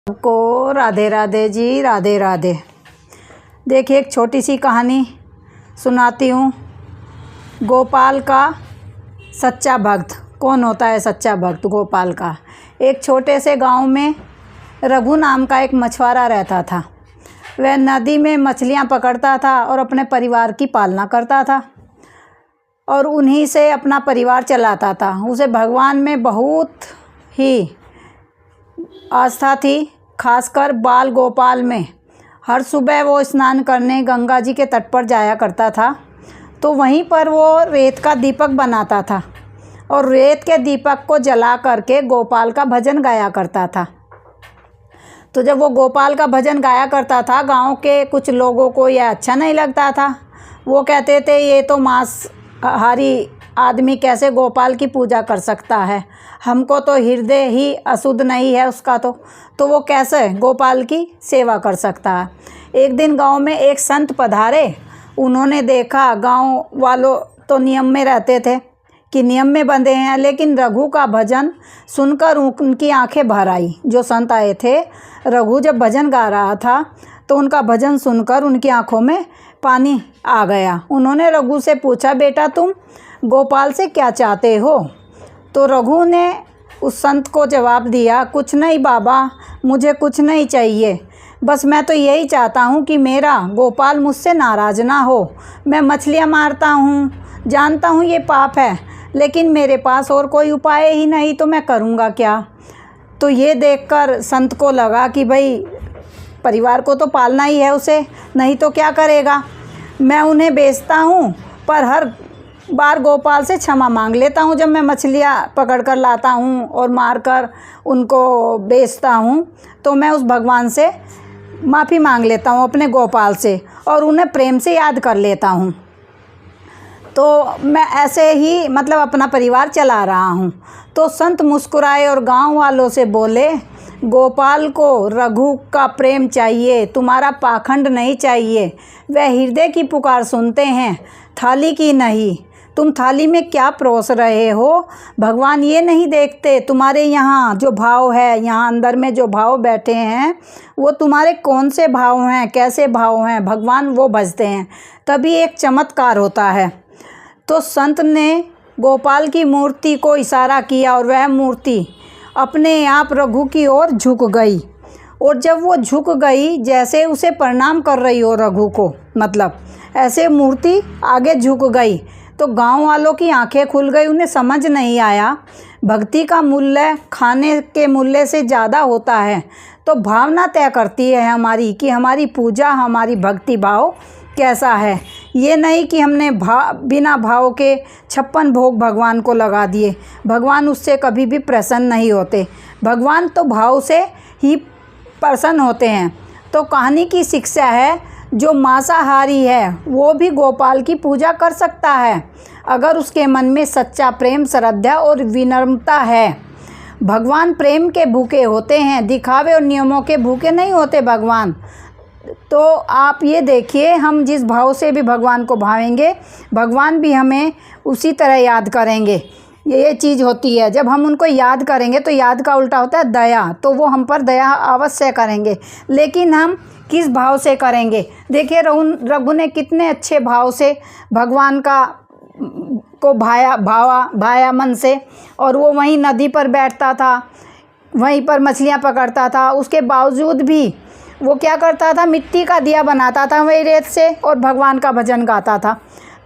को राधे राधे जी, राधे राधे। देखिए एक छोटी सी कहानी सुनाती हूँ। गोपाल का सच्चा भक्त। कौन होता है सच्चा भक्त? गोपाल का। एक छोटे से गांव में रघु नाम का एक मछुआरा रहता था। वह नदी में मछलियाँ पकड़ता था और अपने परिवार की पालना करता था और उन्हीं से अपना परिवार चलाता था। उसे भगवान में बहुत ही आस्था थी, खासकर बाल गोपाल में। हर सुबह वो स्नान करने गंगा जी के तट पर जाया करता था, तो वहीं पर वो रेत का दीपक बनाता था और रेत के दीपक को जला करके गोपाल का भजन गाया करता था। तो जब वो गोपाल का भजन गाया करता था, गांव के कुछ लोगों को यह अच्छा नहीं लगता था। वो कहते थे ये तो मांसाहारी आदमी कैसे गोपाल की पूजा कर सकता है, हमको तो हृदय ही अशुद्ध नहीं है उसका, तो वो कैसे गोपाल की सेवा कर सकता है। एक दिन गांव में एक संत पधारे। उन्होंने देखा गांव वालों तो नियम में रहते थे कि नियम में बंधे हैं, लेकिन रघु का भजन सुनकर उनकी आंखें भर आई। जो संत आए थे, रघु जब भजन गा रहा था तो उनका भजन सुनकर उनकी आंखों में पानी आ गया। उन्होंने रघु से पूछा, बेटा तुम गोपाल से क्या चाहते हो? तो रघु ने उस संत को जवाब दिया, कुछ नहीं बाबा, मुझे कुछ नहीं चाहिए, बस मैं तो यही चाहता हूँ कि मेरा गोपाल मुझसे नाराज़ ना हो। मैं मछलियाँ मारता हूँ, जानता हूँ ये पाप है, लेकिन मेरे पास और कोई उपाय ही नहीं, तो मैं करूँगा क्या? तो ये देखकर संत को लगा कि भाई परिवार को तो पालना ही है उसे, नहीं तो क्या करेगा। मैं उन्हें बेचता हूँ, पर हर बार गोपाल से क्षमा मांग लेता हूँ। जब मैं मछलियाँ पकड़ कर लाता हूँ और मारकर उनको बेचता हूँ, तो मैं उस भगवान से माफ़ी मांग लेता हूँ अपने गोपाल से और उन्हें प्रेम से याद कर लेता हूँ। तो मैं ऐसे ही अपना परिवार चला रहा हूँ। तो संत मुस्कुराए और गांव वालों से बोले, गोपाल को रघु का प्रेम चाहिए, तुम्हारा पाखंड नहीं चाहिए। वह हृदय की पुकार सुनते हैं, थाली की नहीं। तुम थाली में क्या परोस रहे हो? भगवान ये नहीं देखते तुम्हारे यहाँ जो भाव है, यहाँ अंदर में जो भाव बैठे हैं, वो तुम्हारे कौन से भाव हैं, कैसे भाव हैं, भगवान वो भजते हैं। तभी एक चमत्कार होता है। तो संत ने गोपाल की मूर्ति को इशारा किया और वह मूर्ति अपने आप रघु की ओर झुक गई। और जब वो झुक गई, जैसे उसे प्रणाम कर रही हो रघु को, ऐसे मूर्ति आगे झुक गई। तो गांव वालों की आंखें खुल गई। उन्हें समझ नहीं आया भक्ति का मूल्य खाने के मूल्य से ज़्यादा होता है। तो भावना तय करती है हमारी कि हमारी पूजा, हमारी भक्ति भाव कैसा है। ये नहीं कि हमने बिना भाव के 56 भोग भगवान को लगा दिए। भगवान उससे कभी भी प्रसन्न नहीं होते। भगवान तो भाव से ही प्रसन्न होते हैं। तो कहानी की शिक्षा है, जो मांसाहारी है वो भी गोपाल की पूजा कर सकता है, अगर उसके मन में सच्चा प्रेम, श्रद्धा और विनम्रता है। भगवान प्रेम के भूखे होते हैं, दिखावे और नियमों के भूखे नहीं होते भगवान। तो आप ये देखिए, हम जिस भाव से भी भगवान को भावेंगे, भगवान भी हमें उसी तरह याद करेंगे। ये चीज़ होती है, जब हम उनको याद करेंगे तो याद का उल्टा होता है दया। तो वो हम पर दया अवश्य करेंगे, लेकिन हम किस भाव से करेंगे। देखिए रघु ने कितने अच्छे भाव से भगवान को भाया मन से, और वो वहीं नदी पर बैठता था, वहीं पर मछलियाँ पकड़ता था। उसके बावजूद भी वो क्या करता था, मिट्टी का दिया बनाता था वही रेत से और भगवान का भजन गाता था।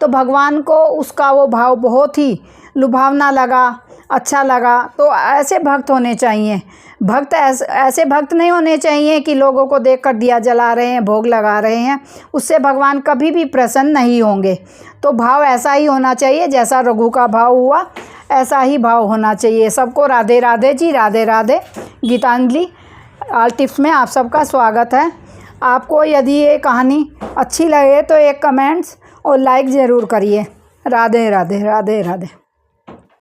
तो भगवान को उसका वो भाव बहुत ही लुभावना लगा, अच्छा लगा। तो ऐसे भक्त होने चाहिए। भक्त ऐसे भक्त नहीं होने चाहिए कि लोगों को देखकर दिया जला रहे हैं, भोग लगा रहे हैं। उससे भगवान कभी भी प्रसन्न नहीं होंगे। तो भाव ऐसा ही होना चाहिए, जैसा रघु का भाव हुआ ऐसा ही भाव होना चाहिए। सबको राधे राधे जी, राधे राधे। गीतांजलि ऑल टिप्स में आप सबका स्वागत है। आपको यदि ये कहानी अच्छी लगे तो एक कमेंट्स और लाइक ज़रूर करिए। राधे राधे, राधे राधे।